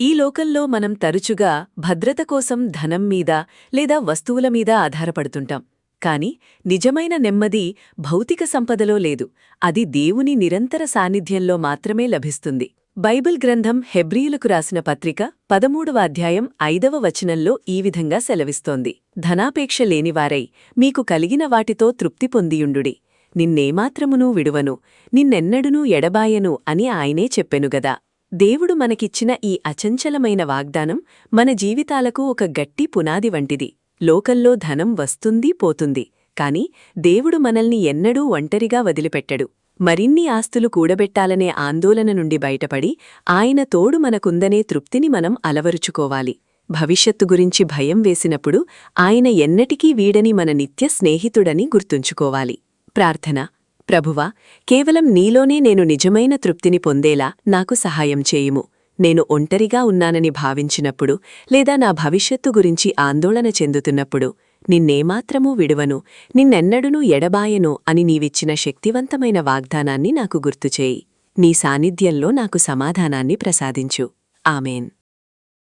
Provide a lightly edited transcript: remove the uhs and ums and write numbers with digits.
ఈ లోకంలో మనం తరచుగా భద్రత కోసం ధనం మీద లేదా వస్తువుల మీద ఆధారపడుతుంటాం. కాని నిజమైన నెమ్మది భౌతిక సంపదలో లేదు, అది దేవుని నిరంతర సాన్నిధ్యంలో మాత్రమే లభిస్తుంది. బైబిల్ గ్రంథం హెబ్రీయులకు రాసిన పత్రిక 13వ అధ్యాయం 5వ వచనంలో ఈ విధంగా సెలవిస్తోంది: ధనాపేక్ష లేనివారై మీకు కలిగిన వాటితో తృప్తి పొందియుండుడి, నిన్నేమాత్రమునూ విడువను, నిన్నెన్నడునూ ఎడబాయను అని ఆయనే చెప్పెనుగదా. దేవుడు మనకిచ్చిన ఈ అచంచలమైన వాగ్దానం మన జీవితాలకు ఒక గట్టి పునాది వంటిది. లోకంలో ధనం వస్తుంది పోతుంది, కాని దేవుడు మనల్ని ఎన్నడూ ఒంటరిగా వదిలిపెట్టడు. మరిన్ని ఆస్తులు కూడబెట్టాలనే ఆందోళన నుండి బయటపడి ఆయన తోడు మనకుందనే తృప్తిని మనం అలవరుచుకోవాలి. భవిష్యత్తు గురించి భయం వేసినప్పుడు ఆయన ఎన్నటికీ వీడని మన నిత్య స్నేహితుడని గుర్తుంచుకోవాలి. ప్రార్థన: ప్రభువా, కేవలం నీలోనే నేను నిజమైన తృప్తిని పొందేలా నాకు సహాయం చేయుము. నేను ఒంటరిగా ఉన్నానని భావించినప్పుడు లేదా నా భవిష్యత్తు గురించి ఆందోళన చెందుతున్నప్పుడు నిన్నేమాత్రమూ విడువను, నిన్నెన్నడునూ ఎడబాయను అని నీవిచ్చిన శక్తివంతమైన వాగ్దానాన్ని నాకు గుర్తుచేయి. నీ సాన్నిధ్యంలో నాకు సమాధానాన్ని ప్రసాదించు. ఆమేన్.